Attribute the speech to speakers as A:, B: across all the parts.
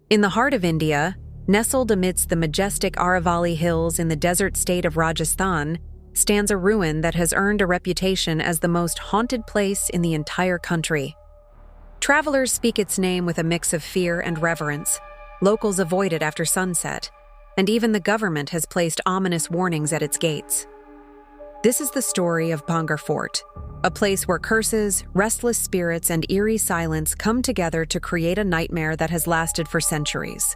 A: In the heart of India, nestled amidst the majestic Aravalli Hills in the desert state of Rajasthan, stands a ruin that has earned a reputation as the most haunted place in the entire country. Travelers speak its name with a mix of fear and reverence. Locals avoid it after sunset, and even the government has placed ominous warnings at its gates. This is the story of Bhangarh Fort, a place where curses, restless spirits, and eerie silence come together to create a nightmare that has lasted for centuries.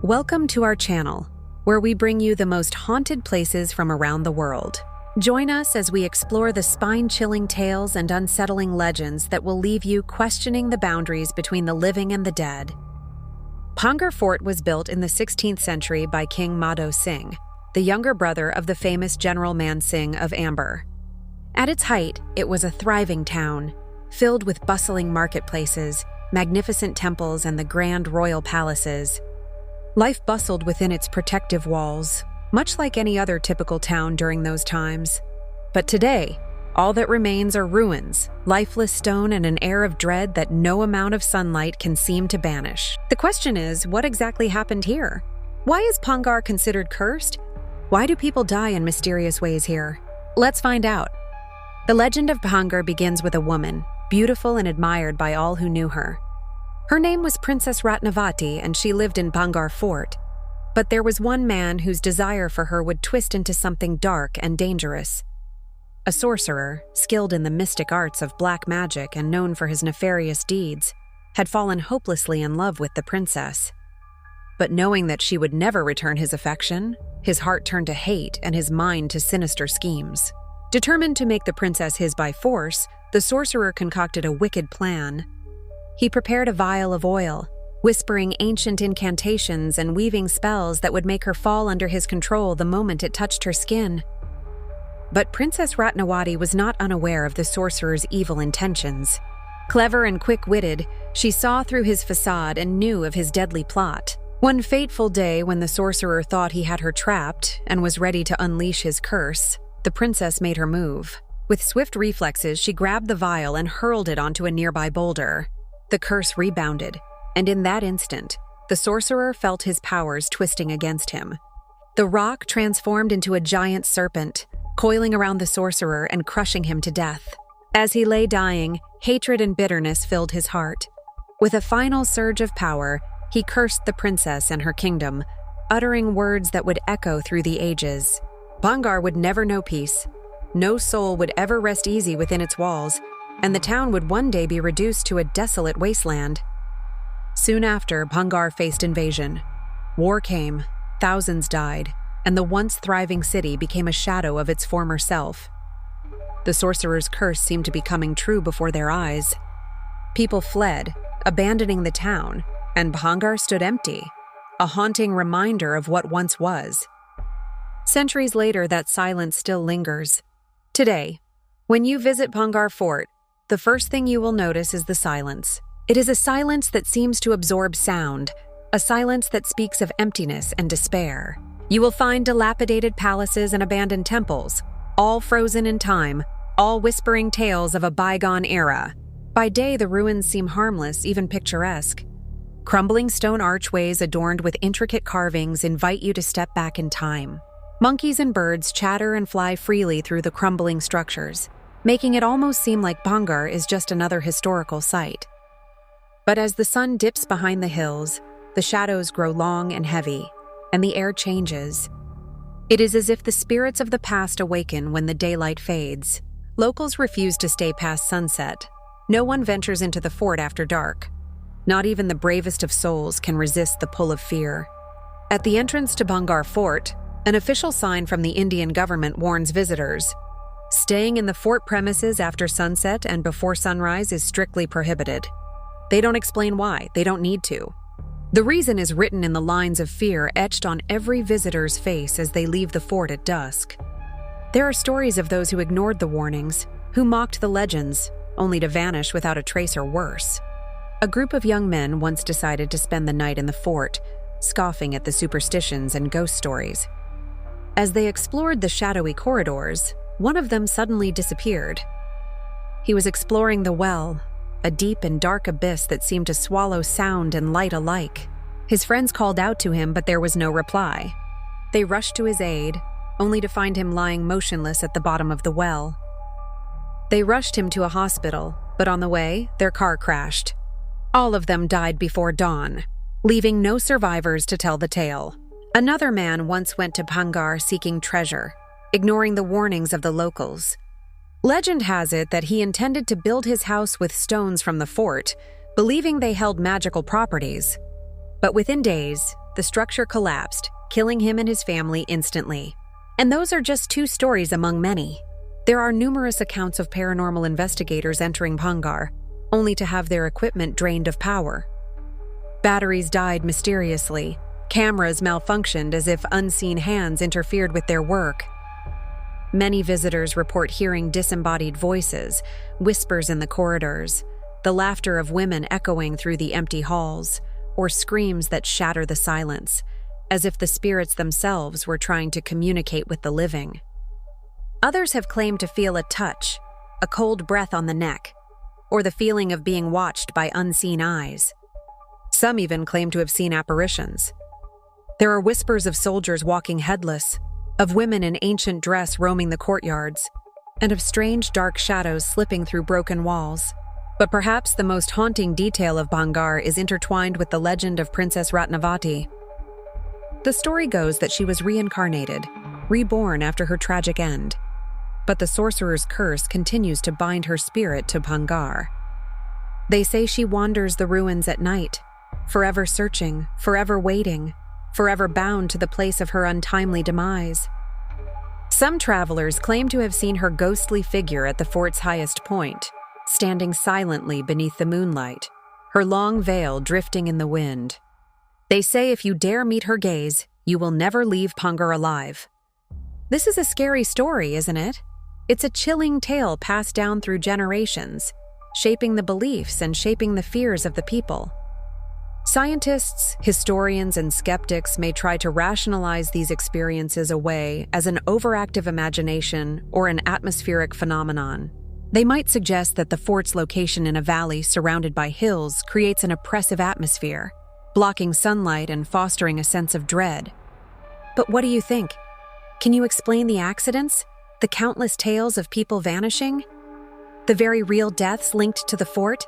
A: Welcome to our channel, where we bring you the most haunted places from around the world. Join us as we explore the spine-chilling tales and unsettling legends that will leave you questioning the boundaries between the living and the dead. Bhangarh Fort was built in the 16th century by King Madho Singh, the younger brother of the famous General Man Singh of Amber. At its height, it was a thriving town, filled with bustling marketplaces, magnificent temples, and the grand royal palaces. Life bustled within its protective walls, much like any other typical town during those times. But today, all that remains are ruins, lifeless stone, and an air of dread that no amount of sunlight can seem to banish. The question is, what exactly happened here? Why is Bhangarh considered cursed? Why do people die in mysterious ways here? Let's find out. The legend of Bhangarh begins with a woman, beautiful and admired by all who knew her. Her name was Princess Ratnavati, and she lived in Bhangarh Fort. But there was one man whose desire for her would twist into something dark and dangerous. A sorcerer, skilled in the mystic arts of black magic and known for his nefarious deeds, had fallen hopelessly in love with the princess. But knowing that she would never return his affection, his heart turned to hate and his mind to sinister schemes. Determined to make the princess his by force, the sorcerer concocted a wicked plan. He prepared a vial of oil, whispering ancient incantations and weaving spells that would make her fall under his control the moment it touched her skin. But Princess Ratnavati was not unaware of the sorcerer's evil intentions. Clever and quick-witted, she saw through his facade and knew of his deadly plot. One fateful day, when the sorcerer thought he had her trapped and was ready to unleash his curse, the princess made her move. With swift reflexes, she grabbed the vial and hurled it onto a nearby boulder. The curse rebounded, and in that instant, the sorcerer felt his powers twisting against him. The rock transformed into a giant serpent, coiling around the sorcerer and crushing him to death. As he lay dying, hatred and bitterness filled his heart. With a final surge of power, he cursed the princess and her kingdom, uttering words that would echo through the ages. Bhangarh would never know peace. No soul would ever rest easy within its walls, and the town would one day be reduced to a desolate wasteland. Soon after, Bhangarh faced invasion. War came, thousands died, and the once thriving city became a shadow of its former self. The sorcerer's curse seemed to be coming true before their eyes. People fled, abandoning the town, and Bhangarh stood empty, a haunting reminder of what once was. Centuries later, that silence still lingers. Today, when you visit Bhangarh Fort, the first thing you will notice is the silence. It is a silence that seems to absorb sound, a silence that speaks of emptiness and despair. You will find dilapidated palaces and abandoned temples, all frozen in time, all whispering tales of a bygone era. By day, the ruins seem harmless, even picturesque. Crumbling stone archways adorned with intricate carvings invite you to step back in time. Monkeys and birds chatter and fly freely through the crumbling structures, making it almost seem like Bhangarh is just another historical site. But as the sun dips behind the hills, the shadows grow long and heavy, and the air changes. It is as if the spirits of the past awaken when the daylight fades. Locals refuse to stay past sunset. No one ventures into the fort after dark. Not even the bravest of souls can resist the pull of fear. At the entrance to Bhangarh Fort, an official sign from the Indian government warns visitors. Staying in the fort premises after sunset and before sunrise is strictly prohibited. They don't explain why. They don't need to. The reason is written in the lines of fear etched on every visitor's face as they leave the fort at dusk. There are stories of those who ignored the warnings, who mocked the legends, only to vanish without a trace or worse. A group of young men once decided to spend the night in the fort, scoffing at the superstitions and ghost stories. As they explored the shadowy corridors, one of them suddenly disappeared. He was exploring the well, a deep and dark abyss that seemed to swallow sound and light alike. His friends called out to him, but there was no reply. They rushed to his aid, only to find him lying motionless at the bottom of the well. They rushed him to a hospital, but on the way, their car crashed. All of them died before dawn, leaving no survivors to tell the tale. Another man once went to Bhangarh seeking treasure, ignoring the warnings of the locals. Legend has it that he intended to build his house with stones from the fort, believing they held magical properties. But within days, the structure collapsed, killing him and his family instantly. And those are just two stories among many. There are numerous accounts of paranormal investigators entering Bhangarh, only to have their equipment drained of power. Batteries died mysteriously, cameras malfunctioned as if unseen hands interfered with their work. Many visitors report hearing disembodied voices, whispers in the corridors, the laughter of women echoing through the empty halls, or screams that shatter the silence, as if the spirits themselves were trying to communicate with the living. Others have claimed to feel a touch, a cold breath on the neck, or the feeling of being watched by unseen eyes. Some even claim to have seen apparitions. There are whispers of soldiers walking headless, of women in ancient dress roaming the courtyards, and of strange dark shadows slipping through broken walls. But perhaps the most haunting detail of Bhangarh is intertwined with the legend of Princess Ratnavati. The story goes that she was reincarnated, reborn after her tragic end. But the sorcerer's curse continues to bind her spirit to Bhangarh. They say she wanders the ruins at night, forever searching, forever waiting, forever bound to the place of her untimely demise. Some travelers claim to have seen her ghostly figure at the fort's highest point, standing silently beneath the moonlight, her long veil drifting in the wind. They say if you dare meet her gaze, you will never leave Bhangarh alive. This is a scary story, isn't it? It's a chilling tale passed down through generations, shaping the beliefs and shaping the fears of the people. Scientists, historians, and skeptics may try to rationalize these experiences away as an overactive imagination or an atmospheric phenomenon. They might suggest that the fort's location in a valley surrounded by hills creates an oppressive atmosphere, blocking sunlight and fostering a sense of dread. But what do you think? Can you explain the accidents? The countless tales of people vanishing? The very real deaths linked to the fort?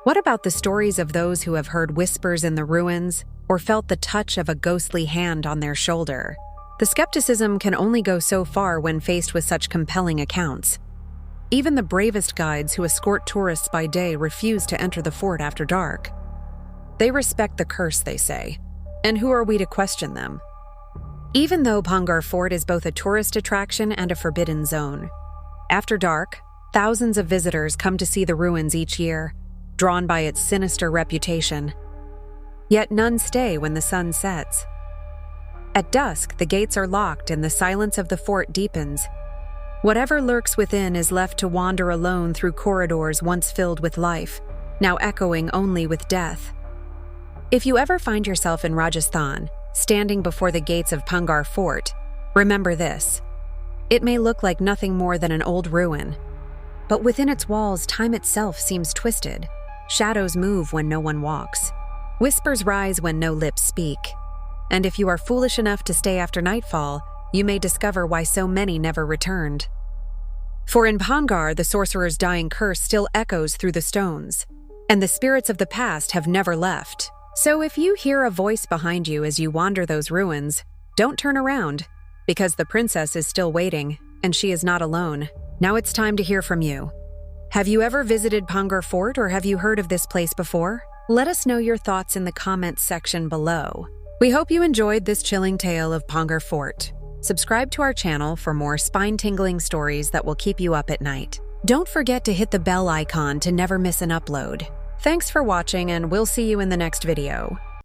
A: What about the stories of those who have heard whispers in the ruins or felt the touch of a ghostly hand on their shoulder? The skepticism can only go so far when faced with such compelling accounts. Even the bravest guides who escort tourists by day refuse to enter the fort after dark. They respect the curse, they say, and who are we to question them? Even though Bhangarh Fort is both a tourist attraction and a forbidden zone, after dark, thousands of visitors come to see the ruins each year, drawn by its sinister reputation. Yet none stay when the sun sets. At dusk, the gates are locked and the silence of the fort deepens. Whatever lurks within is left to wander alone through corridors once filled with life, now echoing only with death. If you ever find yourself in Rajasthan, standing before the gates of Bhangarh Fort, remember this. It may look like nothing more than an old ruin, but within its walls, time itself seems twisted. Shadows move when no one walks. Whispers rise when no lips speak. And if you are foolish enough to stay after nightfall, you may discover why so many never returned. For in Bhangarh, the sorcerer's dying curse still echoes through the stones, and the spirits of the past have never left. So if you hear a voice behind you as you wander those ruins, don't turn around, because the princess is still waiting, and she is not alone. Now it's time to hear from you. Have you ever visited Bhangarh Fort, or have you heard of this place before? Let us know your thoughts in the comments section below. We hope you enjoyed this chilling tale of Bhangarh Fort. Subscribe to our channel for more spine-tingling stories that will keep you up at night. Don't forget to hit the bell icon to never miss an upload. Thanks for watching, and we'll see you in the next video.